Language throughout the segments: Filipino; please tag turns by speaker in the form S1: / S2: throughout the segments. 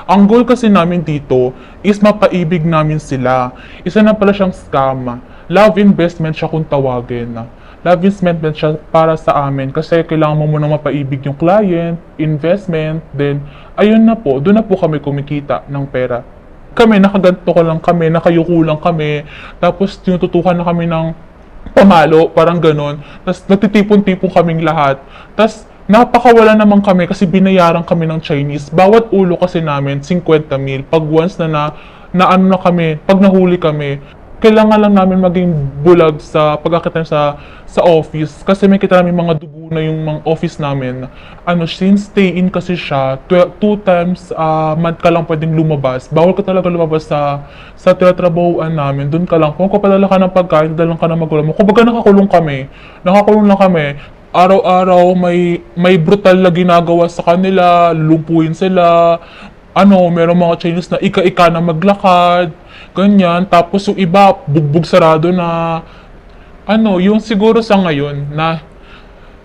S1: Ang goal kasi namin dito is mapaibig namin sila. Isa na pala siyang scam. Love investment siya kung tawagin. Love investment siya para sa amin kasi kailangan mo muna mapaibig yung client, investment, then ayun na po, doon na po kami kumikita ng pera. Kami, nakaganto ko lang kami, nakayuko lang kami, tapos tinututukan na kami ng pamalo, parang ganon. Tapos nagtitipon-tipon kaming lahat. Tapos napakawala naman kami kasi binayaran kami ng Chinese. Bawat ulo kasi namin, 50,000. Pag once na ano na kami, pag nahuli kami, kailangan lang namin maging bulag sa pagkakita sa office kasi may kita namin mga dugo na yung mga office namin. Ano, since stay in kasi siya, 2 times a month ka lang pwedeng lumabas. Bawal ka talaga lumabas sa tinatrabahuan namin. Doon ka lang. Kung kapadala ka ng pagkain, dala ka ng magulang mo. Kumbaga nakakulong kami. Nakakulong lang kami. Araw-araw may brutal na ginagawa sa kanila, lumpuin sila. Ano, meron mga Chinese na ika-ika na maglakad, ganyan. Tapos yung iba, bugbog sarado na, ano, yung siguro sa ngayon na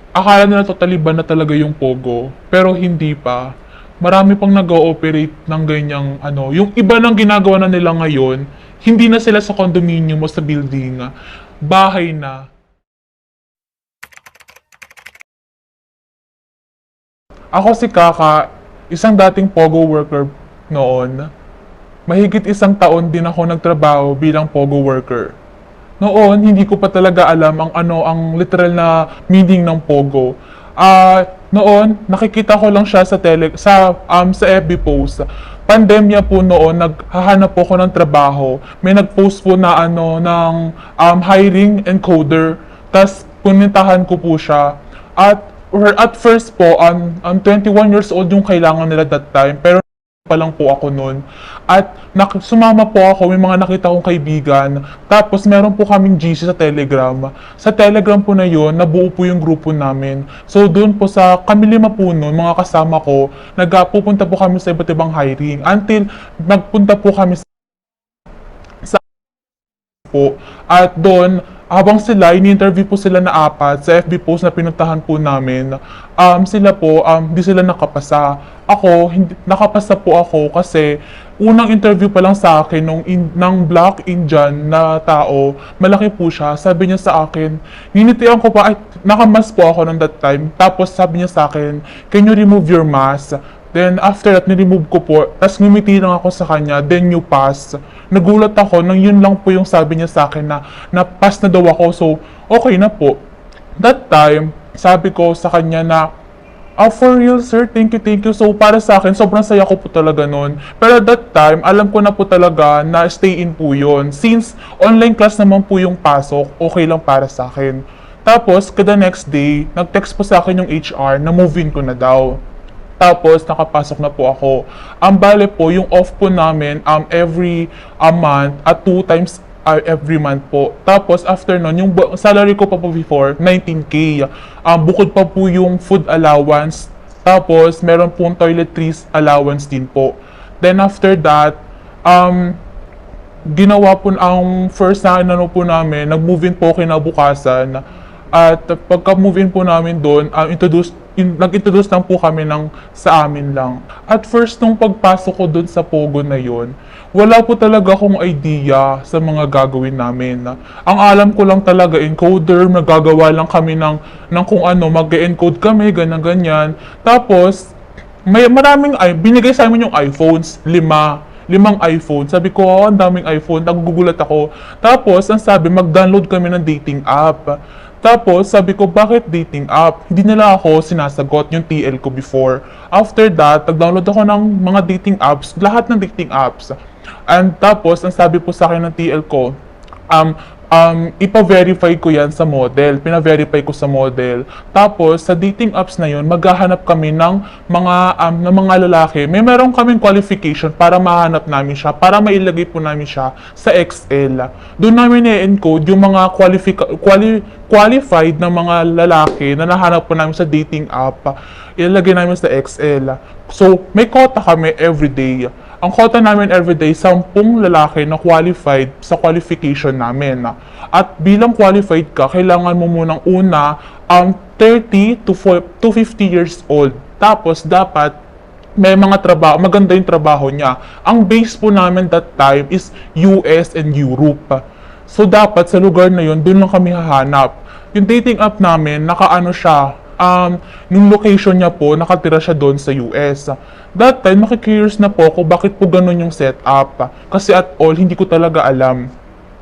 S1: akala nila totally ban na talaga yung Pogo, pero hindi pa. Marami pang nag-ooperate ng ganyang, ano, yung iba nang ginagawa na nila ngayon, hindi na sila sa condominium o sa building, bahay na. Ako si Kaka, isang dating Pogo worker noon. Mahigit 1 taon din ako nagtrabaho bilang Pogo worker. Noon, hindi ko pa talaga alam ang literal na meaning ng Pogo. Noon, nakikita ko lang siya sa FB post. Pandemya po noon, naghahanap po ako ng trabaho. May nag-post po na hiring encoder. Tas punintahan ko po siya. At first po, 21 years old yung kailangan nila that time. Pero pa lang po ako noon. At sumama po ako, may mga nakita kong kaibigan. Tapos meron po kaming GC sa Telegram. Sa Telegram po na yun, nabuo po yung grupo namin. So doon po kami 5 po noon, mga kasama ko, pupunta po kami sa iba't ibang hiring. Until nagpunta po kami sa po. At doon, habang sila, ini-interview po sila na 4 sa FB post na pinuntahan po namin. Sila po, di sila nakapasa. Ako, nakapasa po ako kasi unang interview pa lang sa akin ng Black Indian na tao, malaki po siya. Sabi niya sa akin, ninitian ko pa, nakamas po ako ng that time. Tapos sabi niya sa akin, can you remove your mask? Then after that, ni-remove ko po. Tapos ngumiti lang ako sa kanya, then you pass. Nagulat ako nang yun lang po yung sabi niya sa akin na pass na daw ako. So, okay na po. That time, sabi ko sa kanya na, for real sir, thank you. So, para sa akin, sobrang saya ko po talaga nun. Pero that time, alam ko na po talaga na stay in po yun. Since online class naman po yung pasok, okay lang para sa akin. Tapos, kada next day, nag-text po sa akin yung HR na move-in ko na daw. Tapos, nakapasok na po ako. Ang bale po, yung off po namin every month at 2 times every month po. Tapos, after nun, yung salary ko pa po before, 19K. Bukod pa po yung food allowance. Tapos, meron po toiletries allowance din po. Then, after that, ginawa po ang first na po namin, nag-move in po kinabukasan. At pagka-move in po namin doon, nag-introduce lang po kami sa amin lang. At first, nung pagpasok ko doon sa Pogo na yon, wala po talaga akong idea sa mga gagawin namin. Ang alam ko lang talaga, encoder, nagagawa lang kami ng kung ano, mag-encode kami, ganyan-ganyan. Tapos, binigay sa amin yung iPhones, 5 iPhone. Sabi ko, ang daming iPhone, nagugulat ako. Tapos, ang sabi, mag-download kami ng dating app. Tapos, sabi ko, bakit dating app? Hindi nila ako sinasagot yung TL ko before. After that, nag-download ako ng mga dating apps, lahat ng dating apps. And tapos, ang sabi po sa akin ng TL ko, ipa-verify ko yan sa model. Pina-verify ko sa model. Tapos, sa dating apps na yun, maghahanap kami ng mga lalaki. Meron kaming qualification para mahanap namin siya, para mailagay po namin siya sa Excel. Doon namin i-encode yung mga qualified na mga lalaki na nahanap po namin sa dating app. Ilalagay namin sa Excel. So, may quota kami everyday. Ang quota namin everyday, 10 lalaki na qualified sa qualification namin. At bilang qualified ka, kailangan mo munang una 30 to 50 years old. Tapos dapat may mga trabaho, maganda yung trabaho niya. Ang base po namin that time is US and Europe. So dapat sa lugar na yun, doon lang kami hahanap. Yung dating app namin, nakaano siya, yung location niya po, nakatira siya doon sa US. That time, makikurious na po ako bakit po ganun yung setup. Kasi at all, hindi ko talaga alam.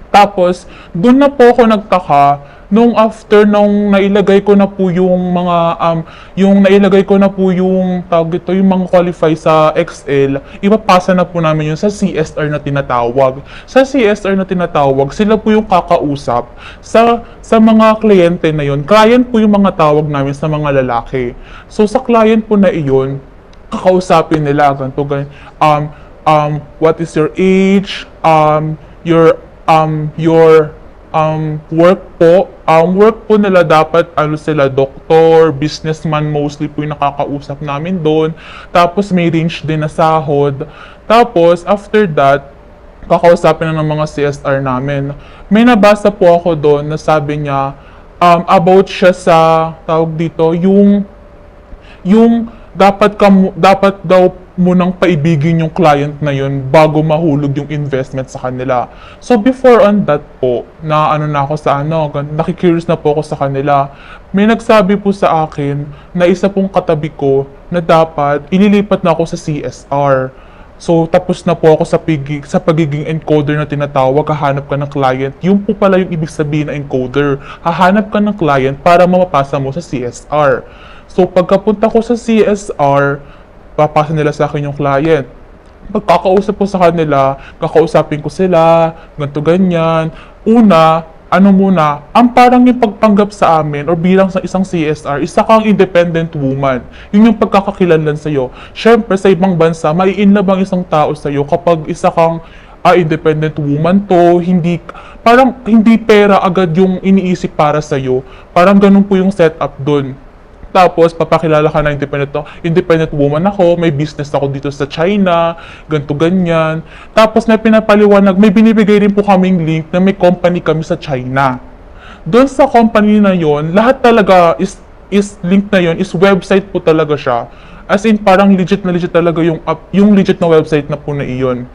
S1: Tapos, doon na po ako nagtaka nung after nung nailagay ko na po yung mga tawag dito, yung mga qualify sa Excel, ipapasa na po namin yun sa CSR na tinatawag. Sa CSR na tinatawag, sila po yung kakausap sa mga kliyente na yun. Client po yung mga tawag namin sa mga lalaki. So sa client po na iyon, kakausapin nila ganito ganyan. What is your age? Your work po. Work po nila dapat sila doktor, businessman mostly po yung nakakausap namin doon. Tapos may range din na sahod. Tapos after that, kakausapin na ng mga CSR namin. May nabasa po ako doon na sabi niya about siya sa tawag dito, yung dapat daw munang paibigin yung client na yun bago mahulog yung investment sa kanila. So before on that po, na ako sa nakikurious na po ako sa kanila. May nagsabi po sa akin na isa pong katabi ko na dapat ililipat na ako sa CSR. So tapos na po ako sa pagiging encoder na tinatawag, hahanap ka ng client. Yung po pala yung ibig sabihin na encoder. Hahanap ka ng client para mapapasa mo sa CSR. So pagkapunta ko sa CSR, papasa nila sa akin yung client. Pagkakausap ko sa kanila, kakausapin ko sila, ganito ganyan. Una, ang parang yung pagpanggap sa amin or bilang sa isang CSR, isa kang independent woman. Yun yung pagkakakilanlan sa'yo. Syempre, sa ibang bansa, mai-inlove ang isang tao sa'yo kapag isa kang independent woman to, parang hindi pera agad yung iniisip para sa'yo. Parang ganun po yung setup dun. Tapos, papakilala ka na independent woman ako, may business ako dito sa China, ganto ganyan. Tapos, may pinapaliwanag, may binibigay rin po kaming link na may company kami sa China. Doon sa company na yon, lahat talaga is link na yon, is website po talaga siya. As in, parang legit na legit talaga yung legit na website na po na iyon.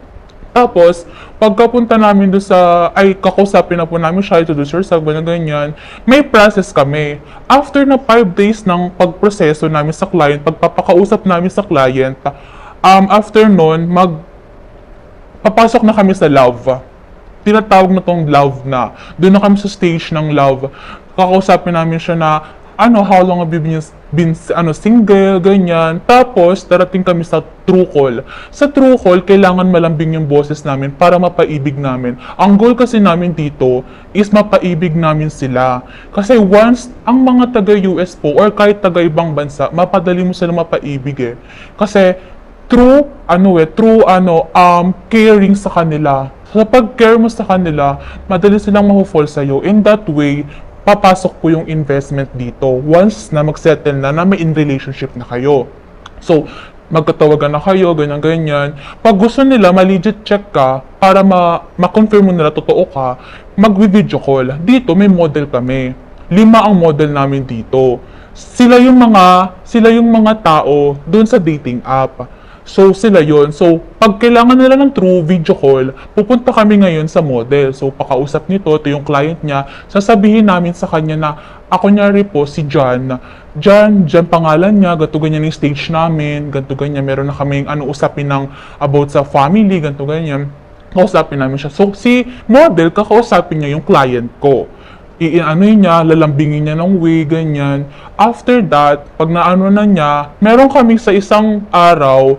S1: Tapos, pagkapunta namin doon kakausapin na po namin siya, introduce yourself, ganyan, may process kami. After na 5 days ng pagproseso namin sa client, pagpapakausap namin sa client, after nun, papasok na kami sa love. Tinatawag na tong love na. Doon na kami sa stage ng love. Kakausapin namin siya na, how long have you been single, ganyan. Tapos, darating kami sa true call. Sa true call, kailangan malambing yung boses namin para mapaibig namin. Ang goal kasi namin dito is mapaibig namin sila. Kasi once, ang mga taga-US po, or kahit taga-ibang bansa, mapadali mo sila mapaibig eh. Kasi, caring sa kanila. Sa pag-care mo sa kanila, madali silang maho-fall sa'yo. In that way, papasok po yung investment dito once na mag-settle na may in relationship na kayo. So, magkatawagan na kayo, ganyan-ganyan. Pag gusto nila, ma-legit check ka para ma-confirm mo nila totoo ka, mag-video call. Dito, may model kami. 5 ang model namin dito. Sila yung mga tao doon sa dating app. So, sila yon. So, pag kailangan nila ng true video call, pupunta kami ngayon sa model. So, pakausap nito, ito yung client niya. Sasabihin namin sa kanya na, ako nyari po, si John. John pangalan niya, ganito ganyan yung stage namin, ganito ganyan. Meron na kaming usapin about sa family, ganito ganyan. Kausapin namin siya. So, si model, kakausapin niya yung client ko. Lalambingin niya ng way, ganyan. After that, pag na niya, meron kaming sa isang araw,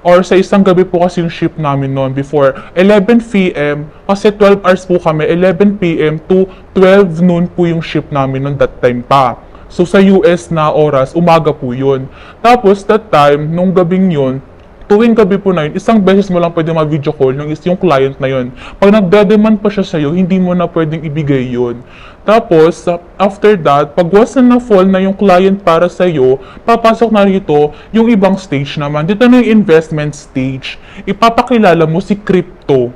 S1: or sa isang gabi po kasi yung shift namin noon before 11 p.m. kasi 12 hours po kami, 11 p.m. to 12 noon po yung shift namin noon that time pa. So sa US na oras, umaga po yun. Tapos that time, nung gabing yun, tuwing gabi po na yun, isang beses mo lang pwede ma-video call yung client na yun. Pag nagdademand pa siya sa'yo, hindi mo na pwedeng ibigay yun. Tapos, after that, pag once na fall na yung client para sa'yo, papasok na rito yung ibang stage naman. Dito na yung investment stage. Ipapakilala mo si crypto.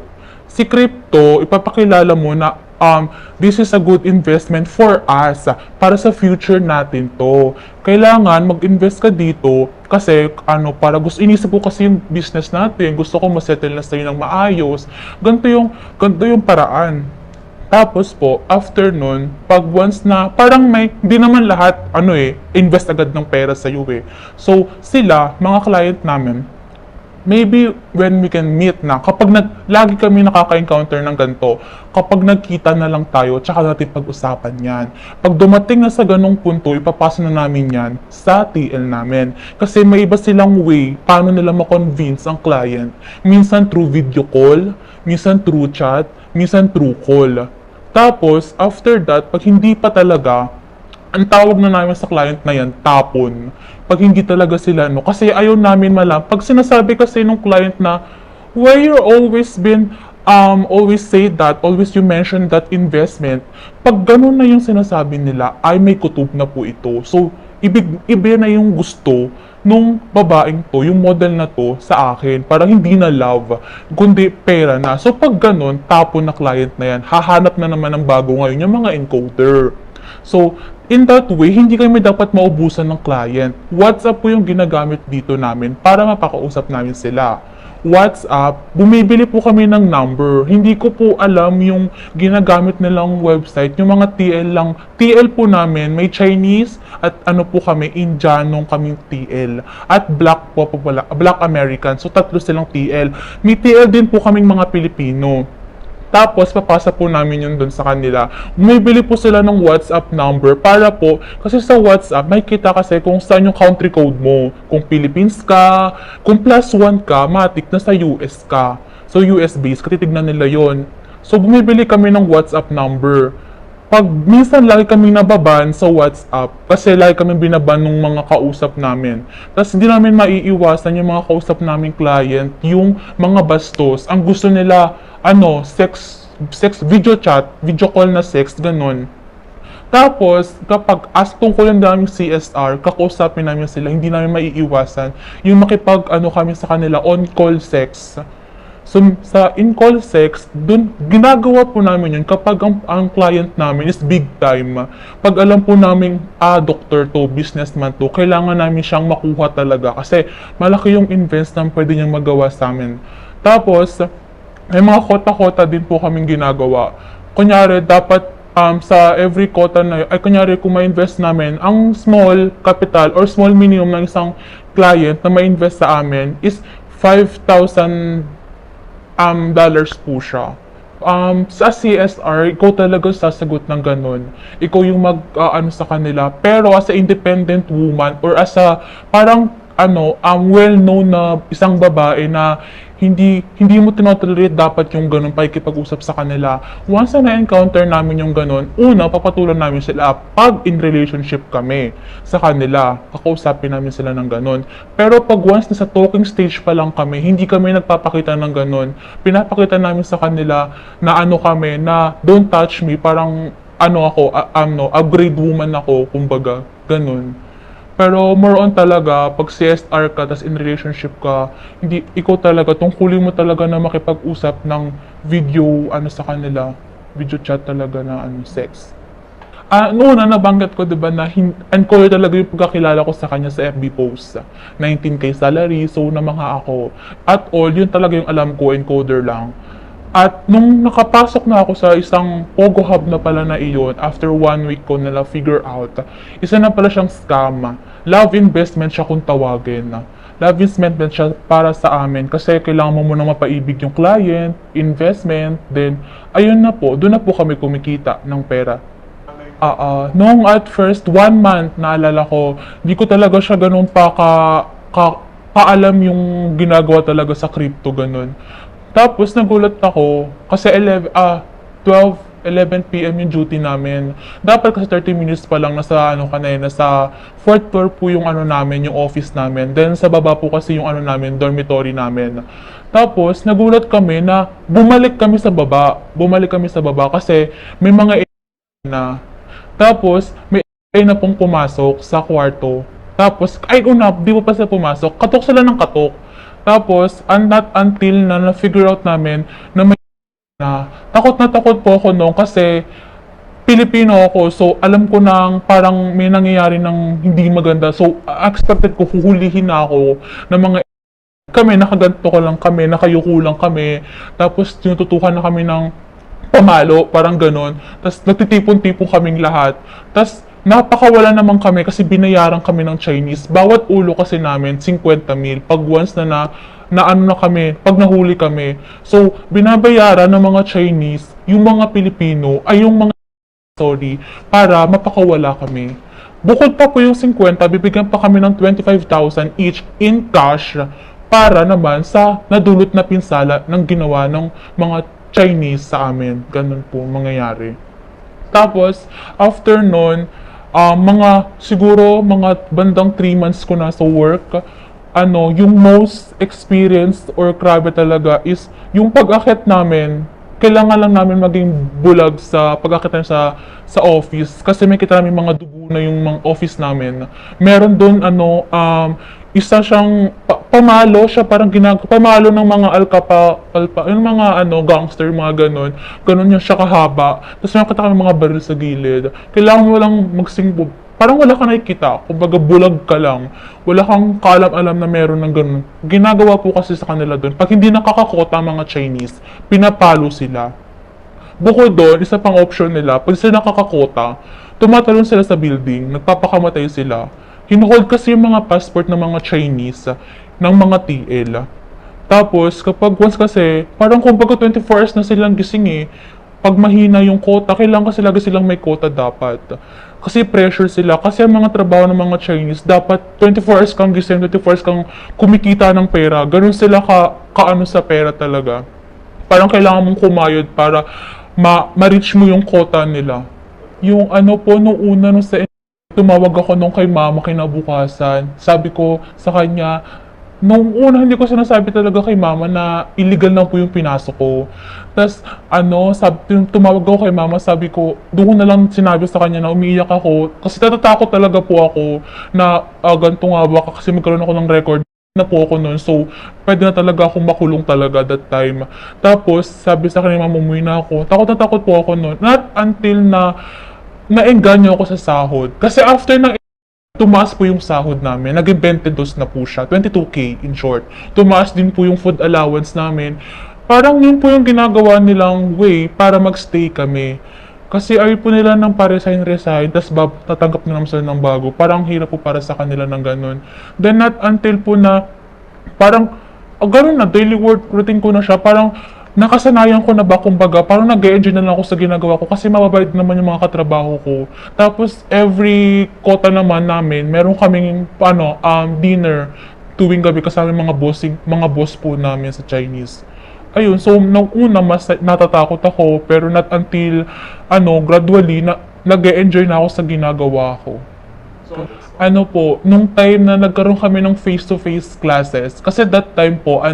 S1: Si crypto, ipapakilala mo na this is a good investment for us, para sa future natin to. Kailangan mag-invest ka dito Kasi para inisip ko kasi yung business natin, gusto ko masettle na sa'yo ng maayos. Ganito yung paraan. Tapos po, after nun, pag once na, parang hindi naman lahat, invest agad ng pera sa iyo eh. So, sila, mga client namin, maybe when we can meet na, kapag lagi kami nakaka-encounter ng ganito, kapag nagkita na lang tayo, tsaka natin pag-usapan yan. Pag dumating na sa ganong punto, ipapasa na namin yan sa TL namin. Kasi may iba silang way, paano nila ma-convince ang client. Minsan through video call, minsan through chat, minsan through call. Tapos, after that, pag hindi pa talaga, ang tawag na namin sa client na yan, tapon. Pag hindi talaga sila, kasi ayaw namin pag sinasabi kasi nung client na, why you always say that, always you mention that investment, pag ganun na yung sinasabi nila, ay may kutub na po ito. So, iba na yung gusto nung babaeng to, yung model na to sa akin. Parang hindi na love, kundi pera na. So, pag ganun, tapon na client na yan, hahanap na naman ng bago ngayon yung mga encoder. So, in that way, hindi kami dapat maubusan ng client. WhatsApp po yung ginagamit dito namin para mapakausap namin sila. WhatsApp, bumibili po kami ng number. Hindi ko po alam yung ginagamit nilang website, yung mga TL lang. TL po namin, may Chinese at po kami, Indianong kaming TL. At Black po pala, Black American. So, tatlo silang TL. May TL din po kaming mga Pilipino. Tapos, papasa po namin yun dun sa kanila. Bumibili po sila ng WhatsApp number para po, kasi sa WhatsApp, may kita kasi kung saan yung country code mo. Kung Philippines ka, kung +1 ka, matik na sa US ka. So, US based, katitignan nila yon. So, bumibili kami ng WhatsApp number. Pag minsan lagi kami nababan sa WhatsApp, kasi lagi kami binaban ng mga kausap namin. Tapos hindi namin maiiwasan yung mga kausap naming client, yung mga bastos. Ang gusto nila, sex, video chat, video call na sex, ganun. Tapos, kapag tungkol lang namin CSR, kakausapin namin sila, hindi namin maiiwasan yung kami sa kanila, on-call sex. So, sa in-call sex, dun, ginagawa po namin yun kapag ang client namin is big time. Pag alam po namin, doctor to, businessman to, kailangan namin siyang makuha talaga kasi malaki yung invest na pwede niyang magawa sa amin. Tapos, may mga kota-kota din po kaming ginagawa. Kunyari, dapat sa every quota na kunyari kung ma-invest namin, ang small capital or small minimum ng isang client na ma-invest sa amin is $5,000 dollars po siya. Sa CSR, ikaw talaga sasagot ng ganun. Ikaw yung sa kanila. Pero as a independent woman or as a parang well-known na isang babae na hindi mo tinotolerate dapat yung ganun pakikipag-usap sa kanila. Once na na-encounter namin yung ganun, una, papatulan namin sila pag in relationship kami sa kanila. Kakausapin namin sila ng ganun. Pero pag once na sa talking stage pa lang kami, hindi kami nagpapakita ng ganun. Pinapakita namin sa kanila na kami, na don't touch me, parang upgrade woman ako, kumbaga, ganun. Pero more on talaga, pag CSR ka, tas in relationship ka, hindi, ikaw talaga, tungkulin mo talaga na makipag-usap ng video, sa kanila, video chat talaga na, sex. Noon nabanggit ko, diba, na encoder talaga yung pagkakilala ko sa kanya sa FB post. 19K salary, so na mga ako. At all, yun talaga yung alam ko, encoder lang. At nung nakapasok na ako sa isang Pogo Hub na pala na iyon, after 1 week ko nila figure out, isa na pala siyang scam. Love investment siya kung tawagin. Love investment siya para sa amin kasi kailangan mo muna mapaibig yung client, investment, then ayun na po, doon na po kami kumikita ng pera. Noong at first, 1 month, naalala ko, hindi ko talaga siya ganun kaalam yung ginagawa talaga sa crypto, ganun. Tapos nagulat ako kasi 11 PM yung duty namin. Dapat kasi 30 minutes pa lang nasa nasa 4th floor po yung namin, yung office namin. Then sa baba po kasi yung namin, dormitory namin. Tapos nagulat kami na bumalik kami sa baba. Kasi may mga na. Tapos may na pong pumasok sa kwarto. Tapos di pa sila pumasok. Katok sila ng katok. Tapos, not until na na-figure out namin na may na takot po ako noon kasi Pilipino ako, so alam ko na parang may nangyayari ng hindi maganda. So, expected ko huhulihin na ako ng mga kami, nakaganto ko lang kami, nakayuko lang kami, tapos tinututukan na kami ng pamalo, parang ganon. Tapos nagtitipon-tipon kaming lahat. Tapos napakawala naman kami kasi binayaran kami ng Chinese. Bawat ulo kasi namin, 50,000. Pag once na ano na kami, pag nahuli kami. So, binabayaran ng mga Chinese, yung mga Pilipino, ay yung mga sorry, para mapakawala kami. Bukod pa po yung 50, bibigyan pa kami ng 25,000 each in cash para naman sa nadulot na pinsala ng ginawa ng mga Chinese sa amin. Ganun po mangyayari. Tapos, after nun, siguro mga bandang 3 months ko na sa work, yung most experienced or grabe talaga is yung pag-akit namin, kailangan lang namin maging bulag sa pag-akit namin sa office kasi may kita namin mga dugo na yung mga office namin. Meron doon isa siyang pamalo siya, parang pamalo ng mga yung mga gangster, mga ganon yung siya kahaba. Tapos nakita kami mga baril sa gilid. Kailangan mo lang parang wala ka nakikita, kumbaga bulag ka lang. Wala kang kaalam-alam na meron ng ganun. Ginagawa po kasi sa kanila doon, pag hindi nakakakota ang mga Chinese, pinapalo sila. Bukod doon, isa pang option nila, pag sila nakakakota, tumatalon sila sa building, nagpapakamatay sila. Hinuhold kasi yung mga passport ng mga Chinese ng mga TL. Tapos, kapag once kasi, parang kumbaga 24 hours na silang gising eh. Pag mahina yung quota, kailangan kasi lagi silang may quota dapat. Kasi pressure sila. Kasi ang mga trabaho ng mga Chinese, dapat 24 hours kang gising, 24 hours kang kumikita ng pera. Ganun sila kaano sa pera talaga. Parang kailangan mong kumayod para ma-reach mo yung quota nila. Yung nung una, nung sa tumawag ako nung kay mama kinabukasan. Sabi ko sa kanya, nung una hindi ko sinasabi talaga kay mama na illegal na po yung pinasok ko. Tapos tumawag ako kay mama, sabi ko, doon ko na lang sinabi sa kanya na umiiyak ako. Kasi natatakot talaga po ako na ganito nga ba kasi magkaroon ako ng record na po ako noon. So, pwede na talaga akong makulong talaga that time. Tapos, sabi sa kanya, mama, umuwi na ako. Takot na takot po ako noon. Not until na naengganyo ako sa sahod. Kasi after ng tumaas po yung sahod namin, naging 22 na po siya, 22K in short. Tumaas din po yung food allowance namin. Parang yun po yung ginagawa nilang way para magstay kami. Kasi ayaw po nila ng pa-resign, tapos tatanggap na naman sila ng bago. Parang hirap po para sa kanila ng ganun. Then not until po na, parang, ganun na, daily work routine ko na siya, parang, nakasanayan ko na ba, kumbaga, parang nag-e-enjoy na lang ako sa ginagawa ko kasi mababait naman yung mga katrabaho ko. Tapos, every quota naman namin, meron kaming, dinner tuwing gabi kasama mga boss po namin sa Chinese. Ayun, so, nung una, mas natatakot ako, pero not until, gradually, nag-e-enjoy na ako sa ginagawa ko. Nung time na nagkaroon kami ng face-to-face classes, kasi that time po,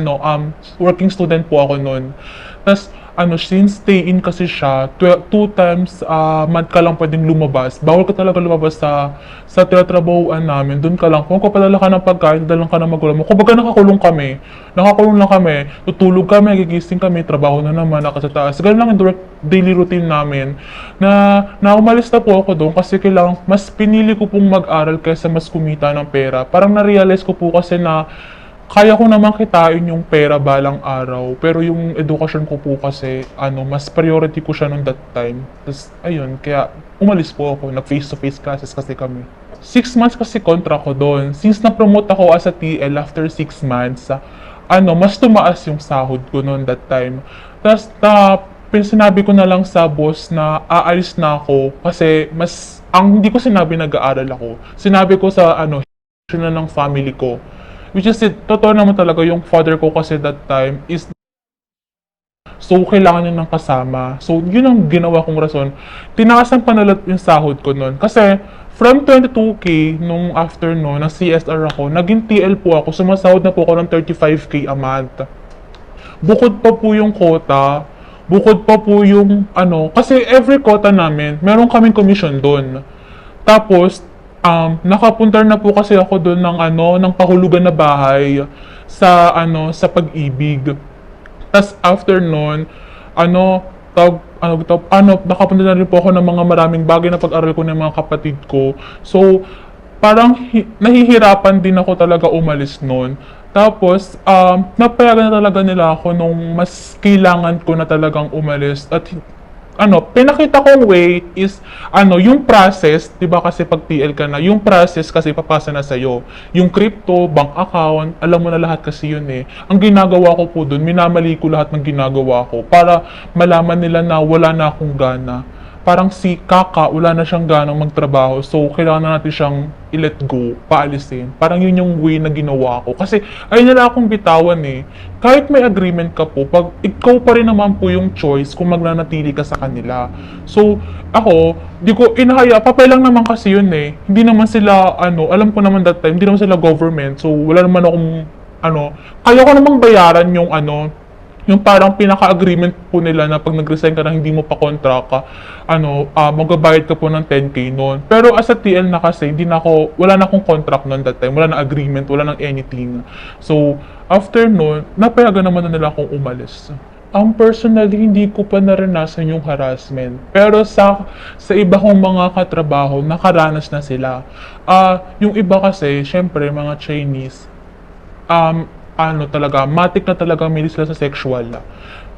S1: working student po ako noon. Tapos, since stay-in kasi siya, 2 times a month ka lang pwedeng lumabas. Bawal ka talaga lumabas sa tinatrabahuan namin. Doon ka lang. Kung kapadala ka ng pagkain, dalang ka ng magulang mo. Kumbaga nakakulong kami. Nakakulong lang kami. Tutulog kami, gigising kami, trabaho na naman, naka sa taas. Ganun lang yung daily routine namin. Na umalis na po ako doon kasi kailangan, mas pinili ko pong mag-aral kaysa mas kumita ng pera. Parang na-realize ko po kasi na kaya ko naman kitain yung pera balang araw, pero yung edukasyon ko po kasi, mas priority ko siya nung that time. Tapos, ayun, kaya umalis po ako, nag-face-to-face classes kasi kami. 6 months kasi contract ko doon. Since na-promote ako as a TL after 6 months, mas tumaas yung sahod ko noon that time. Tapos, sinabi ko na lang sa boss na aalis na ako kasi hindi ko sinabi nag-aaral ako. Sinabi ko sa, na ng family ko. Which is, totoo naman talaga, yung father ko kasi that time is so kailangan niya ng kasama. So, yun ang ginawa kong rason. Tinaasan pa nalat yung sahod ko nun. Kasi, from 22K nung after no, ng CSR ako, naging TL po ako, sumasahod na po ako ng 35K a month. Bukod pa po yung quota, bukod pa po yung kasi every quota namin, meron kaming commission doon. Tapos, nakapunta na po kasi ako doon ng pahulugan na bahay sa Pag-ibig. Tas after noon, nakapunta na rin po ako ng mga maraming bagay na pag-aral ko ng mga kapatid ko. So, parang nahihirapan din ako talaga umalis noon. Tapos, napayagan na talaga nila ako nung mas kailangan ko na talagang umalis. At pinakita kong way is, yung process, di ba kasi pag TL ka na, yung process kasi papasa na sa'yo. Yung crypto, bank account, alam mo na lahat kasi yun eh. Ang ginagawa ko po dun, minamali ko lahat ng ginagawa ko para malaman nila na wala na akong gana. Parang si Kaka, wala na siyang ganang magtrabaho. So, kailangan na natin siyang i-let go, paalisin. Parang yun yung way na ginawa ko. Kasi, ayun nila akong bitawan eh. Kahit may agreement ka po, pag ikaw pa rin naman po yung choice kung magnanatili ka sa kanila. So, ako, di ko inahaya, papel lang naman kasi yun eh. Hindi naman sila, alam ko naman that time, hindi naman sila government. So, wala naman akong, kaya ko namang bayaran yung parang pinaka-agreement po nila na pag nag-resign ka na hindi mo pa kontraka, magbabayad ka po ng 10K noon. Pero as a TL na kasi, wala na akong contract noon that time, wala na agreement, wala nang anything. So, after noon, napayagan naman na nila akong umalis. Personally, hindi ko pa naranasan yung harassment. Pero sa iba kong mga katrabaho, nakaranas na sila. Yung iba kasi, syempre, mga Chinese, matik na talaga may sila sa sexual.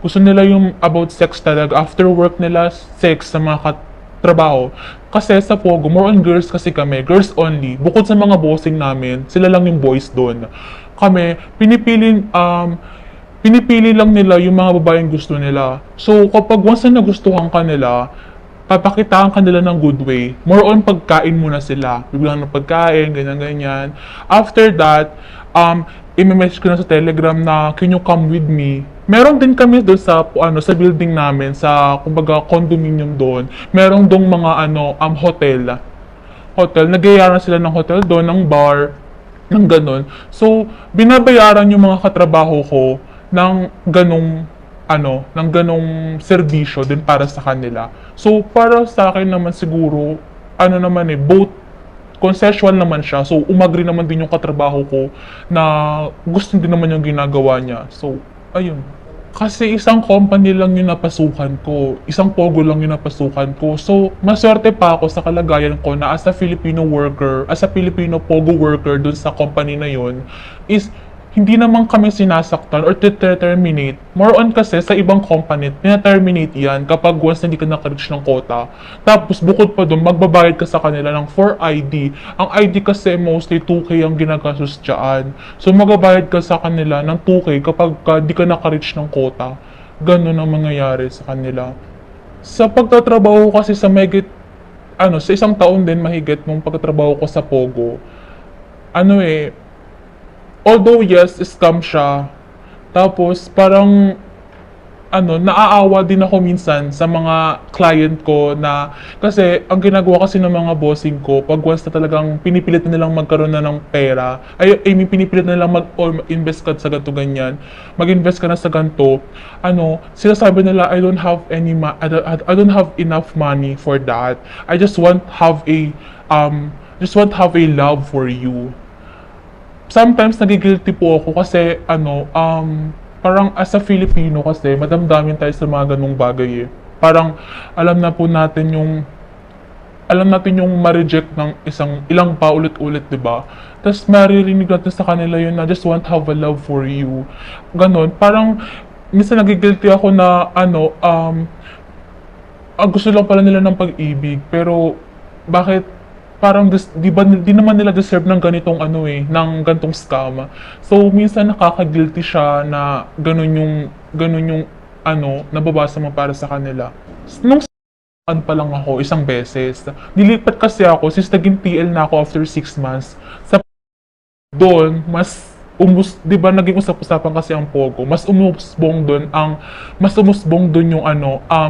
S1: Gusto nila yung about sex talaga. After work nila, sex sa mga katrabaho. Kasi sa Pogo, more on girls kasi kami. Girls only. Bukod sa mga bossing namin, sila lang yung boys doon. Kami, pinipili lang nila yung mga babaeng gusto nila. So, kapag once na nagustuhan ka nila, papakitaan ka nila ng good way. More on pagkain muna sila. Biglang ng pagkain, ganyan-ganyan. After that, i-message ko na sa Telegram na can you come with me? Meron din kami doon sa building namin, sa kumbaga condominium doon. Meron dong mga hotel. Nagyayaran sila ng hotel doon, ng bar, ng ganun. So, binabayaran yung mga katrabaho ko ng ganong serbisyo din para sa kanila. So, para sa akin naman siguro, both consensual naman siya. So, umagri naman din yung katrabaho ko na gusto din naman yung ginagawa niya. So, ayun. Kasi isang company lang yung napasukan ko. Isang Pogo lang yung napasukan ko. So, maswerte pa ako sa kalagayan ko na as a Filipino worker, as a Filipino Pogo worker dun sa company na yun, is hindi naman kami sinasaktan or terminate. More on kasi sa ibang company, tina-terminate yan kapag once na hindi ka naka-reach ng quota. Tapos bukod pa doon, magbabayad ka sa kanila ng 4ID. Ang ID kasi mostly 2K ang ginagastos dyan. So magbabayad ka sa kanila ng 2K kapag di ka naka-reach ng quota. Ganun ang mangyayari sa kanila. Sa pagtatrabaho kasi sa sa isang taon din mahigit nung pagtatrabaho ko sa Pogo, although yes, scam siya. Tapos parang naaawa din ako minsan sa mga client ko na kasi ang ginagawa kasi ng mga bossing ko pag once na talagang pinipilit na nilang magkaroon na ng pera, pinipilit na nilang mag-invest ka sa ganito ganyan, mag-invest ka na sa ganito, sinasabi nila I don't have I don't have enough money for that. I just want have a love for you. Sometimes nagigilty po ako kasi parang as a Filipino kasi madamdamin tayo sa mga ganung bagay eh. Parang alam natin yung ma-reject ng ilang pa ulit-ulit, 'di ba? Tapos maririnig natin sa kanila yun na just want to have a love for you. Ganon, parang minsan nagigilty ako na gusto lang pala nila ng pag-ibig pero bakit parang di naman nila deserve ng ganitong ng ganitong scam. So minsan nakaka-guilty siya na ganun yung nababasa mo para sa kanila. Nung pa lang ako isang beses. Nilipat kasi ako since naging TL na ako after 6 months. Sa doon di ba naging usap-usapan kasi ang Pogo. Mas umusbong doon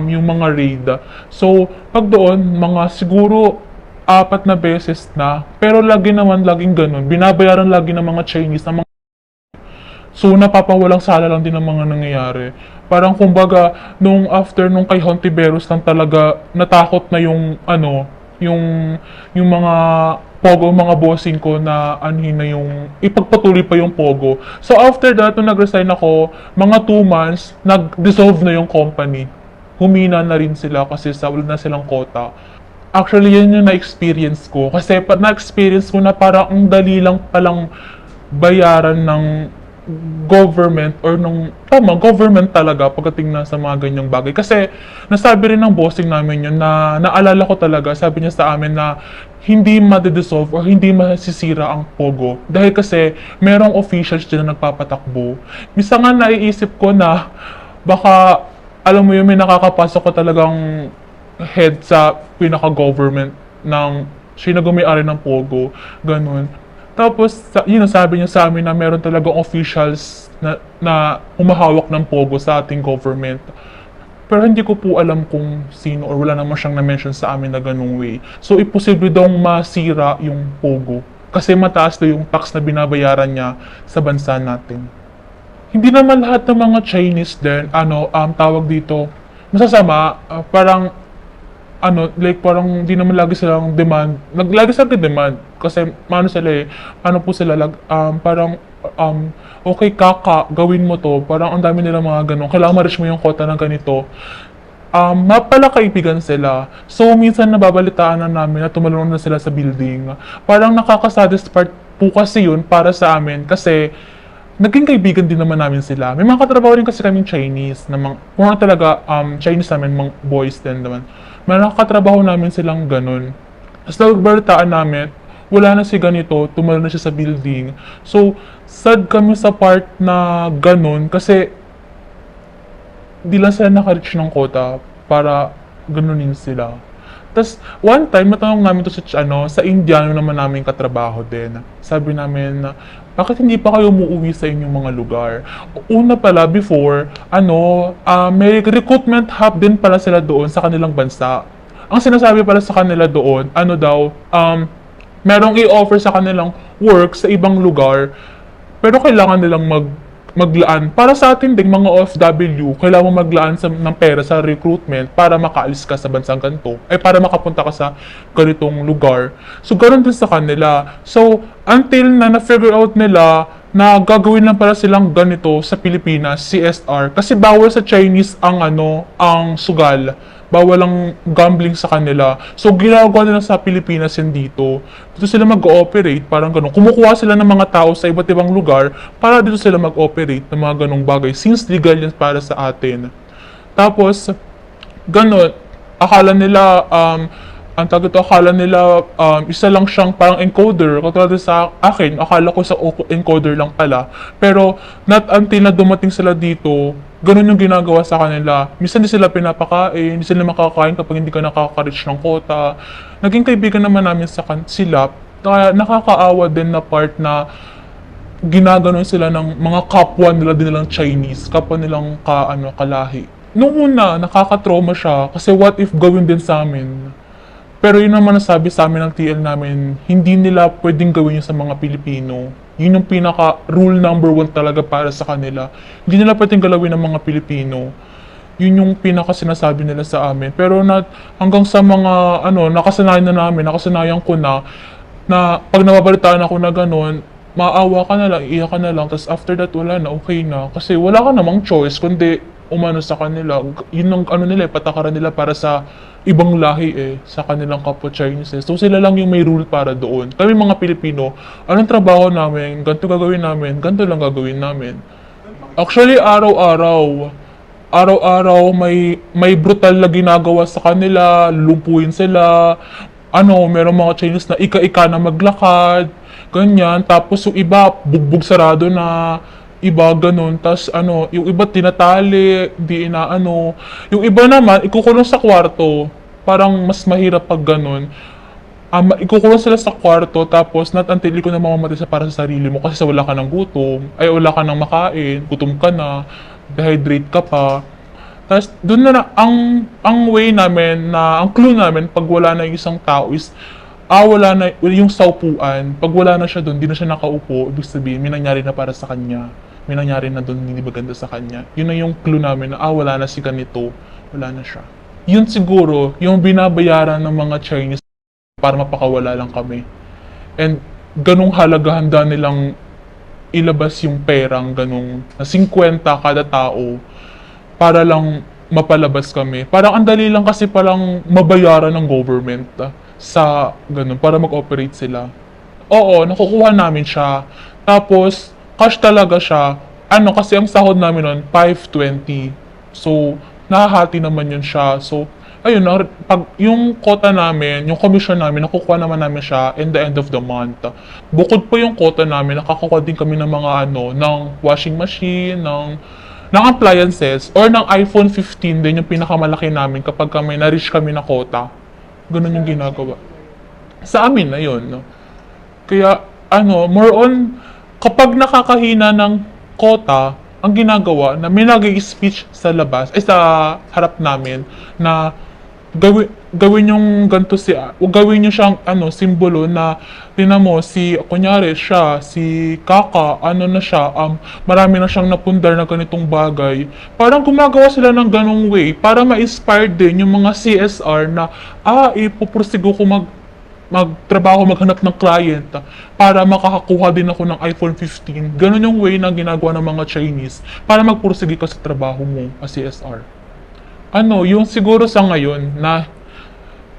S1: yung mga raid. So pag doon mga siguro 4 na beses na, pero laging ganun. Binabayaran lagi ng mga Chinese na mga so napapawalang sala lang din ang mga nangyayari. Parang kumbaga, nung kay Hontiveros lang talaga natakot na yung mga Pogo, mga bossing ko na yung ipagpatuloy pa yung Pogo. So after that, nung nag-resign ako, mga 2 months, nag-dissolve na yung company. humina na rin sila kasi wala na silang quota. Actually, yun yung na-experience ko. Kasi na-experience ko na parang ang dali lang palang bayaran ng government or government talaga pagdating na sa mga ganyang bagay. Kasi nasabi rin ng bossing namin yun na naalala ko talaga, sabi niya sa amin na hindi madidissolve or hindi masisira ang Pogo. Dahil kasi merong officials dyan na nagpapatakbo. Misa nga naiisip ko na baka, alam mo yun, may nakakapasok ko talagang head sa pinaka-government ng sino may-ari ng Pogo. Ganun. Tapos, yun, sabi niya sa amin na meron talagang officials na humahawak ng Pogo sa ating government. Pero hindi ko po alam kung sino or wala naman siyang na-mention sa amin na ganung way. So, imposible daw masira yung Pogo. Kasi mataas daw yung tax na binabayaran niya sa bansa natin. Hindi naman lahat ng mga Chinese din, tawag dito, masasama, parang parang di naman lagi silang demand. Lagi silang demand. Kasi, parang, okay gawin mo to. Parang ang dami nila mga ganun. Kailangan ma-reach mo yung quota ng ganito. Mapala kaibigan sila. So, minsan nababalitaan na namin na tumalon na sila sa building. Parang nakakasatisfied po kasi yun para sa amin. Kasi, naging kaibigan din naman namin sila. May mga katrabaho rin kasi kaming Chinese. Kung talaga, Chinese namin, mga boys din naman. May nakatrabaho namin silang ganun. Tapos nagbalitaan namin, wala na si ganito, tumalon na siya sa building. So, sad kami sa part na ganun kasi di lang sila naka-reach ng quota para ganunin sila. Tapos, one time, natanong namin to sa Indiano naman namin katrabaho din. Sabi namin na, bakit hindi pa kayo umuwi sa inyong mga lugar? Una pala, before, may recruitment hub din pala sila doon sa kanilang bansa. Ang sinasabi pala sa kanila doon, merong i-offer sa kanilang work sa ibang lugar, pero kailangan nilang maglaan. Para sa atin ding mga OFW, kailangan mo maglaan ng pera sa recruitment para makaalis ka sa bansang ganito. Para makapunta ka sa ganitong lugar. So, ganun din sa kanila. So, until na-figure out nila na gagawin lang pala silang ganito sa Pilipinas, CSR. Kasi bawal sa Chinese ang sugal. Bawal ang gambling sa kanila. So, ginagawa nila sa Pilipinas yan dito. Dito sila mag-ooperate, parang gano'n. Kumukuha sila ng mga tao sa iba't ibang lugar para dito sila mag-operate ng mga ganong bagay. Since legal yan para sa atin. Tapos, gano'n. Akala nila, isa lang siyang parang encoder. Katulad sa akin, akala ko sa encoder lang pala. Pero, not until na dumating sila dito, ganun yung ginagawa sa kanila. Minsan hindi sila pinapakain, hindi sila makakain kapag hindi ka nakaka-reach ng quota. Naging kaibigan naman namin sila. Kaya nakakaawa din na part na ginaganon sila ng mga kapwa nila din nilang Chinese, kapwa nilang kalahi. Noong una, nakaka-trauma siya kasi what if gawin din sa amin? Pero yun naman nasabi sa amin ng TL namin, hindi nila pwedeng gawin yun sa mga Pilipino. Yun yung pinaka-rule number 1 talaga para sa kanila. Hindi nila pwedeng galawin ng mga Pilipino. Yun yung pinaka-sinasabi nila sa amin. Pero hanggang sa mga, nakasanayan ko na pag nababalitaan ako na ganun, maawa ka na lang, iiyak ka na lang, tapos after that, wala na, okay na. Kasi wala ka namang choice, kundi umano sa kanila. Yun ang patakaran nila para sa ibang lahi sa kanilang kapwa Chinese. So sila lang yung may rule para doon. Kami mga Pilipino, anong trabaho namin, ganito gagawin namin, ganito lang gagawin namin. Actually, araw-araw may brutal na ginagawa sa kanila, lumpuin sila, merong mga Chinese na ika-ika na maglakad, ganyan. Tapos yung iba, bugbog sarado na, iba ganun. Tas yung iba tinatali, yung iba naman, ikukulong sa kwarto. Parang mas mahirap pag ganun. Ikukulong sila sa kwarto, tapos not until ko na mamamatay para sa sarili mo kasi wala ka ng gutom, wala ka ng makain, gutom ka na, dehydrate ka pa. Tapos doon na ang way namin, ang clue namin pag wala na yung isang tao is, wala na yung saupuan. Pag wala na siya doon, di na siya nakaupo, ibig sabihin, may nangyari na para sa kanya. May nangyari na doon, hindi maganda sa kanya. Yun na yung clue namin na, wala na si ganito, wala na siya. Yun siguro, yung binabayaran ng mga Chinese para mapakawala lang kami. And ganung halagahan nilang ilabas yung perang ganung na 50 kada tao para lang mapalabas kami. Parang ang dali lang kasi palang mabayaran ng government sa ganun, para mag-operate sila. Oo, nakukuha namin siya. Tapos, cash talaga siya. Ano, kasi ang sahod namin nun, 520. So, nahahati naman yun siya. So, ayun, pag yung quota namin, yung commission namin, nakukuha naman namin siya in the end of the month. Bukod po yung quota namin, nakakakuha din kami ng mga ano, ng washing machine, ng appliances, or ng iPhone 15 din yung pinakamalaki namin kapag kami na-reach kami na quota. Ganun yung ginagawa. Sa amin na yun, no? Kaya, ano, more on, kapag nakakahina ng quota, ang ginagawa, na may nag-speech sa labas, ay sa harap namin, na gawin yung ganito gawin nyo siyang, ano, simbolo na, tinan mo, kunyari siya, si Kaka, ano na siya, marami na siyang napundar na ganitong bagay. Parang gumagawa sila ng ganong way, para ma-inspire din yung mga CSR na, ipupursige ko magtrabaho, maghanap ng client para makakakuha din ako ng iPhone 15. Ganon yung way na ginagawa ng mga Chinese para magpursige ka sa trabaho mo as CSR. Ano, yung siguro sa ngayon na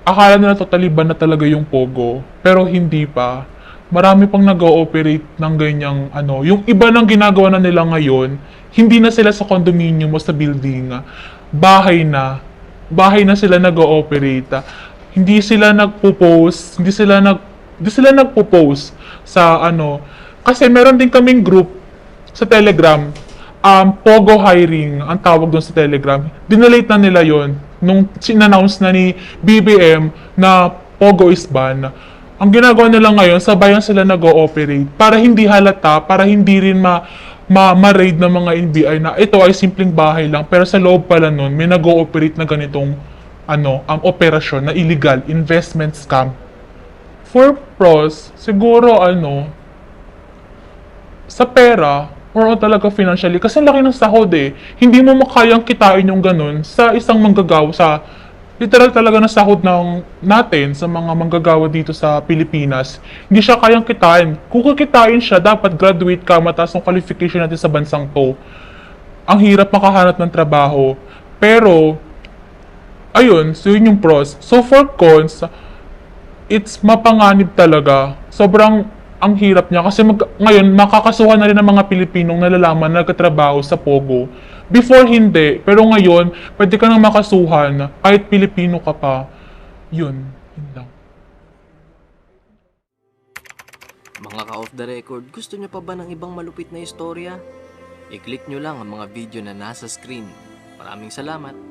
S1: akala nila totally ban na talaga yung Pogo, pero hindi pa. Marami pang nag-ooperate ng ganyang ano. Yung iba nang ginagawa na nila ngayon, hindi na sila sa condominium o sa building. Bahay na. Bahay na sila nag-ooperate. Hindi sila nagpo-post, hindi sila nagpo-post sa ano. Kasi meron din kaming group sa Telegram, Pogo hiring, ang tawag doon sa Telegram. Dinelete na nila yon nung sinannounce na ni BBM na Pogo is ban. Ang ginagawa nila ngayon, sabayan sila nag-ooperate para hindi halata, para hindi rin ma-raid ng mga NBI na ito ay simpleng bahay lang, pero sa loob pala nun, may nag-ooperate na ganitong ano, ang operasyon na illegal, investment scam. For pros, siguro ano, sa pera, or talaga financially, kasi laki ng sahod eh. Hindi mo makayang kitain yung ganun sa isang manggagawa, sa literal talaga na sahod natin sa mga manggagawa dito sa Pilipinas. Hindi siya kayang kitain. Kung kikitain siya, dapat graduate ka, mataas ang qualification natin sa bansang to. Ang hirap makahanap ng trabaho. Pero, ayun, so yun yung pros. So for cons, it's mapanganib talaga. Sobrang ang hirap niya kasi ngayon makakasuhan na rin ng mga Pilipinong nalalaman na nagtatrabaho sa Pogo. Before hindi, pero ngayon pwede ka nang makasuhan kahit Pilipino ka pa. Yun lang.
S2: Mga ka-off the record, gusto nyo pa ba ng ibang malupit na istorya? I-click nyo lang ang mga video na nasa screen. Maraming salamat!